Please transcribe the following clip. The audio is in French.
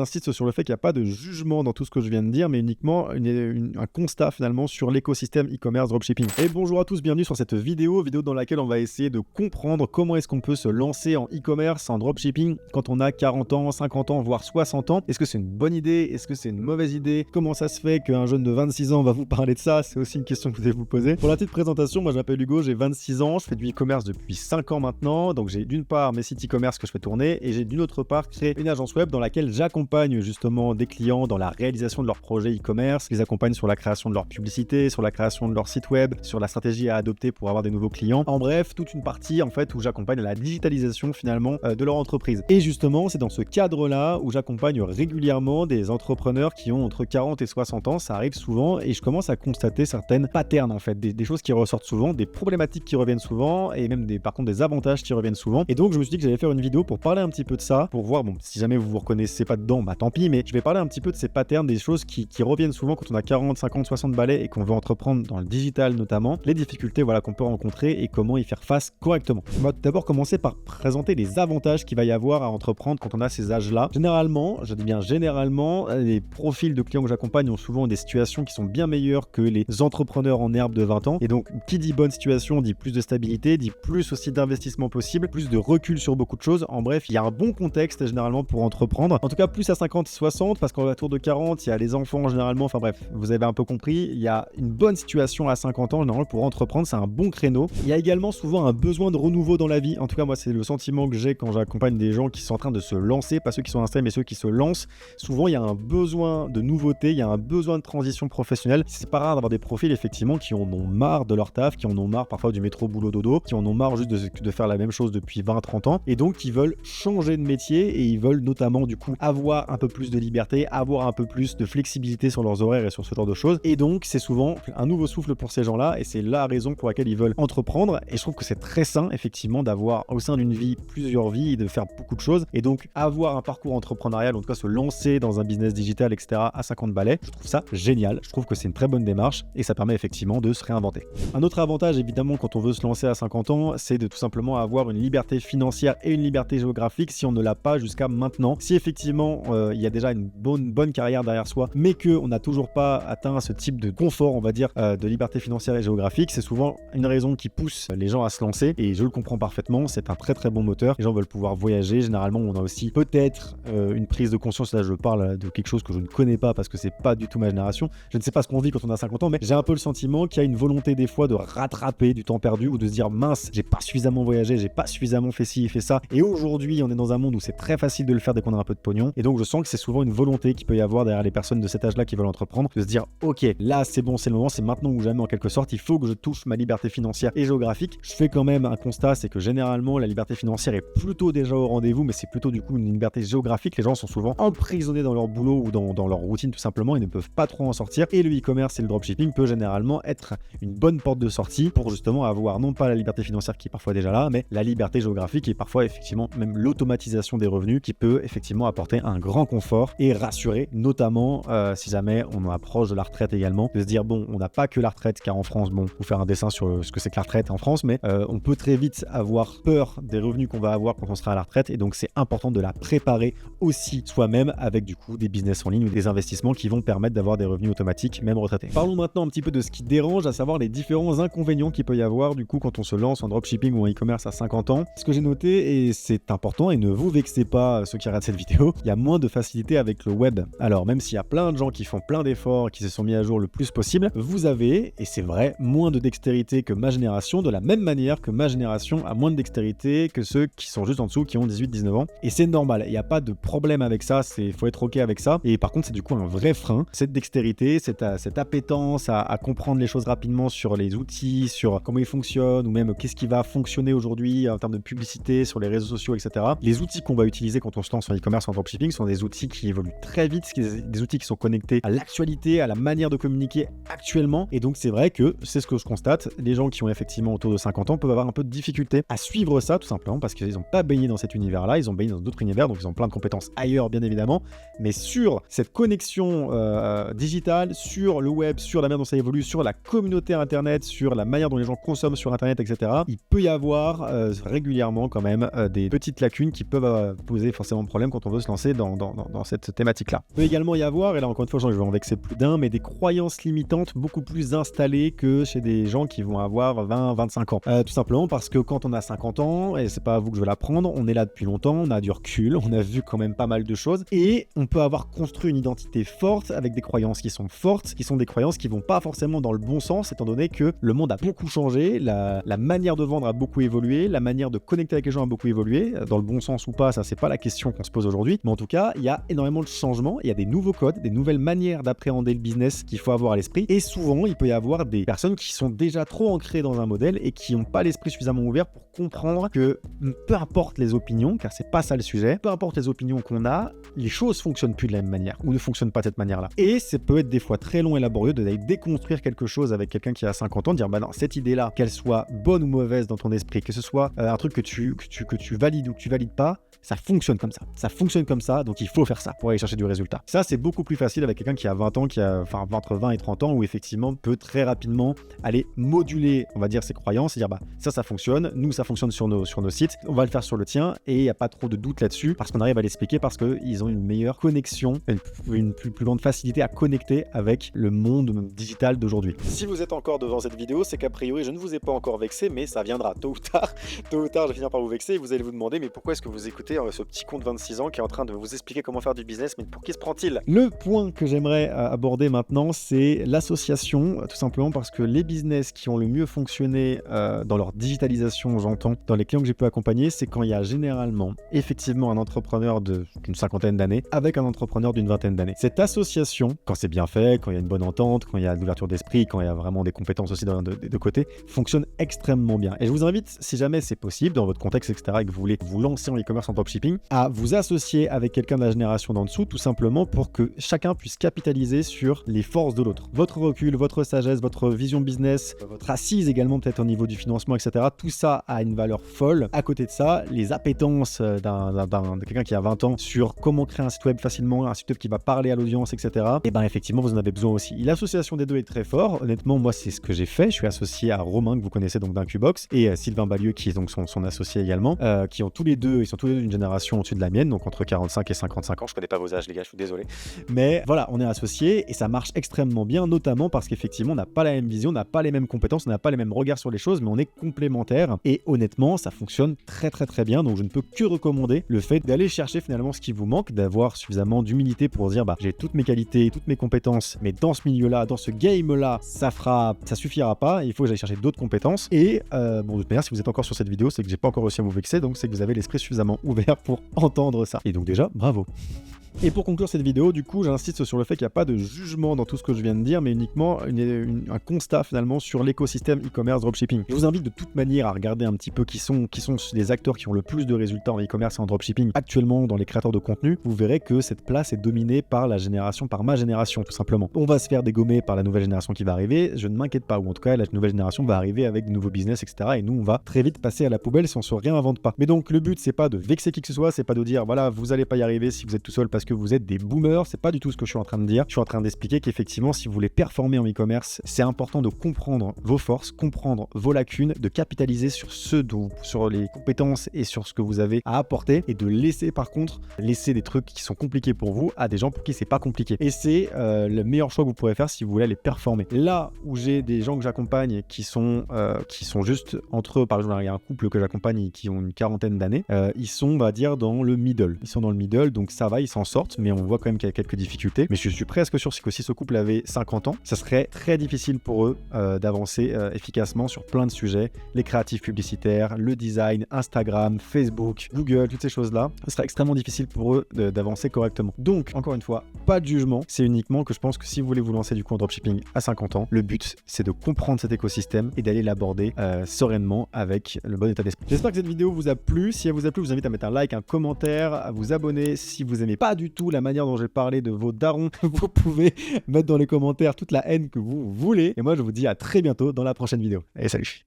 J'insiste sur le fait qu'il n'y a pas de jugement dans tout ce que je viens de dire, mais uniquement un constat finalement sur l'écosystème e-commerce dropshipping. Et bonjour à tous, bienvenue sur cette vidéo dans laquelle on va essayer de comprendre comment est-ce qu'on peut se lancer en e-commerce, en dropshipping quand on a 40 ans, 50 ans, voire 60 ans. Est-ce que c'est une bonne idée? Est-ce que c'est une mauvaise idée? Comment ça se fait qu'un jeune de 26 ans va vous parler de ça? C'est aussi une question que vous devez vous poser. Pour la petite présentation, moi je m'appelle Hugo, j'ai 26 ans, je fais du e-commerce depuis 5 ans maintenant. Donc j'ai d'une part mes sites e-commerce que je fais tourner et j'ai d'une autre part créé une agence web dans laquelle j'accompagne justement des clients dans la réalisation de leurs projets e-commerce, je les accompagne sur la création de leur publicité, sur la création de leur site web, sur la stratégie à adopter pour avoir des nouveaux clients. En bref, toute une partie en fait où j'accompagne à la digitalisation finalement de leur entreprise. Et justement, c'est dans ce cadre-là où j'accompagne régulièrement des entrepreneurs qui ont entre 40 et 60 ans, ça arrive souvent et je commence à constater certaines patterns en fait, des choses qui ressortent souvent, des problématiques qui reviennent souvent et même par contre des avantages qui reviennent souvent. Et donc je me suis dit que j'allais faire une vidéo pour parler un petit peu de ça, pour voir, bon, si jamais vous vous reconnaissez pas dedans, bah tant pis, mais je vais parler un petit peu de ces patterns, des choses qui reviennent souvent quand on a 40, 50, 60 balais et qu'on veut entreprendre dans le digital notamment, les difficultés qu'on peut rencontrer et comment y faire face correctement. On va d'abord commencer par présenter les avantages qu'il va y avoir à entreprendre quand on a ces âges-là. Généralement, je dis bien généralement, les profils de clients que j'accompagne ont souvent des situations qui sont bien meilleures que les entrepreneurs en herbe de 20 ans. Et donc, qui dit bonne situation dit plus de stabilité, dit plus aussi d'investissement possible, plus de recul sur beaucoup de choses. En bref, il y a un bon contexte généralement pour entreprendre. En tout cas, plus à 50, 60, parce qu'en la tour de 40, il y a les enfants généralement. Enfin bref, vous avez un peu compris. Il y a une bonne situation à 50 ans généralement pour entreprendre. C'est un bon créneau. Il y a également souvent un besoin de renouveau dans la vie. En tout cas, moi, c'est le sentiment que j'ai quand j'accompagne des gens qui sont en train de se lancer, pas ceux qui sont installés, mais ceux qui se lancent. Souvent, il y a un besoin de nouveauté, il y a un besoin de transition professionnelle. C'est pas rare d'avoir des profils effectivement qui en ont marre de leur taf, qui en ont marre parfois du métro boulot dodo, qui en ont marre juste de faire la même chose depuis 20-30 ans et donc qui veulent changer de métier et ils veulent notamment du coup avoir un peu plus de liberté, avoir un peu plus de flexibilité sur leurs horaires et sur ce genre de choses. Et donc c'est souvent un nouveau souffle pour ces gens-là et c'est la raison pour laquelle ils veulent entreprendre. Et je trouve que c'est très sain effectivement d'avoir au sein d'une vie plusieurs vies et de faire beaucoup de choses. Et donc avoir un parcours entrepreneurial, en tout cas se lancer dans un business digital, etc. à 50 balais, je trouve ça génial. Je trouve que c'est une très bonne démarche et ça permet effectivement de se réinventer. Un autre avantage évidemment quand on veut se lancer à 50 ans, c'est de tout simplement avoir une liberté financière et une liberté géographique si on ne l'a pas jusqu'à maintenant. Si effectivement il y a déjà une bonne carrière derrière soi, mais qu'on n'a toujours pas atteint ce type de confort, on va dire, de liberté financière et géographique, c'est souvent une raison qui pousse les gens à se lancer et je le comprends parfaitement, c'est un très très bon moteur. Les gens veulent pouvoir voyager, généralement on a aussi peut-être une prise de conscience, là je parle de quelque chose que je ne connais pas parce que c'est pas du tout ma génération, je ne sais pas ce qu'on vit quand on a 50 ans, mais j'ai un peu le sentiment qu'il y a une volonté des fois de rattraper du temps perdu ou de se dire mince, j'ai pas suffisamment voyagé, j'ai pas suffisamment fait ci et fait ça, et aujourd'hui on est dans un monde où c'est très facile de le faire dès qu'on a un peu de pognon, et donc je sens que c'est souvent une volonté qu'il peut y avoir derrière les personnes de cet âge-là qui veulent entreprendre, de se dire ok, là c'est bon, c'est le moment, c'est maintenant ou jamais en quelque sorte, il faut que je touche ma liberté financière et géographique. Je fais quand même un constat, c'est que généralement la liberté financière est plutôt déjà au rendez-vous, mais c'est plutôt du coup une liberté géographique. Les gens sont souvent emprisonnés dans leur boulot ou dans leur routine tout simplement, ils ne peuvent pas trop en sortir, et le e-commerce et le dropshipping peut généralement être une bonne porte de sortie pour justement avoir non pas la liberté financière qui est parfois déjà là, mais la liberté géographique et parfois effectivement même l'automatisation des revenus qui peut effectivement apporter un grand confort et rassurer, notamment si jamais on approche de la retraite également, de se dire bon, on n'a pas que la retraite, car en France, bon, vous faire un dessin sur ce que c'est que la retraite en France, mais on peut très vite avoir peur des revenus qu'on va avoir quand on sera à la retraite, et donc c'est important de la préparer aussi soi-même avec du coup des business en ligne ou des investissements qui vont permettre d'avoir des revenus automatiques, même retraités. Parlons maintenant un petit peu de ce qui dérange, à savoir les différents inconvénients qu'il peut y avoir du coup quand on se lance en dropshipping ou en e-commerce à 50 ans. Ce que j'ai noté, et c'est important, et ne vous vexez pas ceux qui regardent cette vidéo, il y a moins de facilité avec le web. Alors même s'il y a plein de gens qui font plein d'efforts, qui se sont mis à jour le plus possible, vous avez, et c'est vrai, moins de dextérité que ma génération, de la même manière que ma génération a moins de dextérité que ceux qui sont juste en dessous, qui ont 18-19 ans. Et c'est normal, il n'y a pas de problème avec ça, il faut être ok avec ça. Et par contre, c'est du coup un vrai frein, cette dextérité, cette appétence à comprendre les choses rapidement sur les outils, sur comment ils fonctionnent, ou même qu'est-ce qui va fonctionner aujourd'hui en termes de publicité sur les réseaux sociaux, etc. Les outils qu'on va utiliser quand on se lance en e-commerce, en dropshipping, sont des outils qui évoluent très vite, des outils qui sont connectés à l'actualité, à la manière de communiquer actuellement. Et donc c'est vrai que c'est ce que je constate, les gens qui ont effectivement autour de 50 ans peuvent avoir un peu de difficulté à suivre ça, tout simplement parce qu'ils n'ont pas baigné dans cet univers-là, ils ont baigné dans d'autres univers, donc ils ont plein de compétences ailleurs bien évidemment, mais sur cette connexion digitale, sur le web, sur la manière dont ça évolue, sur la communauté internet, sur la manière dont les gens consomment sur internet, etc. Il peut y avoir régulièrement quand même des petites lacunes qui peuvent poser forcément problème quand on veut se lancer dans dans cette thématique-là. Il peut également y avoir, et là encore une fois, je vais en vexer plus d'un, mais des croyances limitantes beaucoup plus installées que chez des gens qui vont avoir 20, 25 ans. Tout simplement parce que quand on a 50 ans, et c'est pas à vous que je vais l'apprendre, on est là depuis longtemps, on a du recul, on a vu quand même pas mal de choses, et on peut avoir construit une identité forte avec des croyances qui sont fortes, qui sont des croyances qui vont pas forcément dans le bon sens, étant donné que le monde a beaucoup changé, la manière de vendre a beaucoup évolué, la manière de connecter avec les gens a beaucoup évolué, dans le bon sens ou pas, ça c'est pas la question qu'on se pose aujourd'hui, mais en tout cas, il y a énormément de changements, il y a des nouveaux codes, des nouvelles manières d'appréhender le business qu'il faut avoir à l'esprit, et souvent, il peut y avoir des personnes qui sont déjà trop ancrées dans un modèle et qui n'ont pas l'esprit suffisamment ouvert pour comprendre que peu importe les opinions, car c'est pas ça le sujet, peu importe les opinions qu'on a, les choses fonctionnent plus de la même manière, ou ne fonctionnent pas de cette manière-là. Et ça peut être des fois très long et laborieux d'aller déconstruire quelque chose avec quelqu'un qui a 50 ans, dire bah non, cette idée-là, qu'elle soit bonne ou mauvaise dans ton esprit, que ce soit un truc que tu valides ou que tu valides pas, ça fonctionne comme ça. Ça fonctionne comme ça, donc il faut faire ça pour aller chercher du résultat. Ça, c'est beaucoup plus facile avec quelqu'un qui a 20 ans, entre 20 et 30 ans, où effectivement peut très rapidement aller moduler, on va dire, ses croyances et dire bah ça fonctionne, nous ça fonctionne sur nos sites, on va le faire sur le tien, et il n'y a pas trop de doute là-dessus parce qu'on arrive à l'expliquer, parce qu'ils ont une meilleure connexion, une plus grande facilité à connecter avec le monde digital d'aujourd'hui. Si vous êtes encore devant cette vidéo, c'est qu'a priori je ne vous ai pas encore vexé, mais ça viendra tôt ou tard. Tôt ou tard, je vais finir par vous vexer et vous allez vous demander mais pourquoi est-ce que vous écoutez ce petit con de 26 ans qui est en train de vous expliquer comment faire du business, mais pour qui se prend-il? Le point que j'aimerais aborder maintenant, c'est l'association, tout simplement parce que les business qui ont le mieux fonctionné dans leur digitalisation, j'entends, dans les clients que j'ai pu accompagner, c'est quand il y a généralement effectivement un entrepreneur d'une cinquantaine d'années avec un entrepreneur d'une vingtaine d'années. Cette association, quand c'est bien fait, quand il y a une bonne entente, quand il y a de l'ouverture d'esprit, quand il y a vraiment des compétences aussi de côté, fonctionne extrêmement bien. Et je vous invite, si jamais c'est possible, dans votre contexte, etc., et que vous voulez vous lancer en e-commerce, en dropshipping, à vous associer avec quelqu'un de la génération d'en dessous, tout simplement pour que chacun puisse capitaliser sur les forces de l'autre. Votre recul, votre sagesse, votre vision business, votre assise également peut-être au niveau du financement, etc. Tout ça a une valeur folle. À côté de ça, les appétences de quelqu'un qui a 20 ans sur comment créer un site web facilement, un site web qui va parler à l'audience, etc. Et ben effectivement, vous en avez besoin aussi. L'association des deux est très fort. Honnêtement, moi, c'est ce que j'ai fait. Je suis associé à Romain, que vous connaissez donc d'Incubox, et Sylvain Balieu, qui est donc son associé également, qui ont tous les deux d'une génération au-dessus de la mienne, donc entre 45 et 55 ans. Je connais pas vos âges, les gars, je suis désolé. Mais voilà, on est associés et ça marche extrêmement bien, notamment parce qu'effectivement, on n'a pas la même vision, on n'a pas les mêmes compétences, on n'a pas les mêmes regards sur les choses, mais on est complémentaires. Et honnêtement, ça fonctionne très très très bien. Donc je ne peux que recommander le fait d'aller chercher finalement ce qui vous manque, d'avoir suffisamment d'humilité pour dire bah j'ai toutes mes qualités, toutes mes compétences, mais dans ce milieu-là, dans ce game-là, ça suffira pas. Il faut que j'aille chercher d'autres compétences. Et bon, de toute manière, si vous êtes encore sur cette vidéo, c'est que j'ai pas encore réussi à vous vexer, donc c'est que vous avez l'esprit suffisamment ouvert pour entendre ça. Et donc déjà, bravo. Et pour conclure cette vidéo, du coup, j'insiste sur le fait qu'il n'y a pas de jugement dans tout ce que je viens de dire, mais uniquement un constat finalement sur l'écosystème e-commerce dropshipping. Je vous invite de toute manière à regarder un petit peu qui sont les acteurs qui ont le plus de résultats en e-commerce et en dropshipping actuellement dans les créateurs de contenu. Vous verrez que cette place est dominée par ma génération, tout simplement. On va se faire dégommer par la nouvelle génération qui va arriver, je ne m'inquiète pas, ou en tout cas la nouvelle génération va arriver avec de nouveaux business, etc. Et nous, on va très vite passer à la poubelle si on se réinvente pas. Mais donc le but, c'est pas de vexer qui que ce soit, c'est pas de dire voilà, vous allez pas y arriver si vous êtes tout seul parce que vous êtes des boomers, c'est pas du tout ce que je suis en train de dire. Je suis en train d'expliquer qu'effectivement, si vous voulez performer en e-commerce, c'est important de comprendre vos forces, comprendre vos lacunes, de capitaliser sur sur les compétences et sur ce que vous avez à apporter, et de laisser des trucs qui sont compliqués pour vous à des gens pour qui c'est pas compliqué. Et c'est le meilleur choix que vous pourrez faire si vous voulez aller performer. Là où j'ai des gens que j'accompagne qui sont juste entre eux, par exemple, il y a un couple que j'accompagne qui ont une quarantaine d'années, ils sont, on va dire, dans le middle. Ils sont dans le middle, donc ça va, ils s'en sortent, mais on voit quand même qu'il y a quelques difficultés. Mais je suis presque sûr que si ce couple avait 50 ans, ça serait très difficile pour eux d'avancer efficacement sur plein de sujets, les créatifs publicitaires, le design, Instagram, Facebook, Google, toutes ces choses-là. Ce serait extrêmement difficile pour eux d'avancer correctement. Donc, encore une fois, pas de jugement, c'est uniquement que je pense que si vous voulez vous lancer du coup en dropshipping à 50 ans, le but c'est de comprendre cet écosystème et d'aller l'aborder sereinement avec le bon état d'esprit. J'espère que cette vidéo vous a plu. Si elle vous a plu, je vous invite à mettre un like, un commentaire, à vous abonner. Si vous aimez pas du tout la manière dont j'ai parlé de vos darons, vous pouvez mettre dans les commentaires toute la haine que vous voulez. Et moi, je vous dis à très bientôt dans la prochaine vidéo. Allez, salut!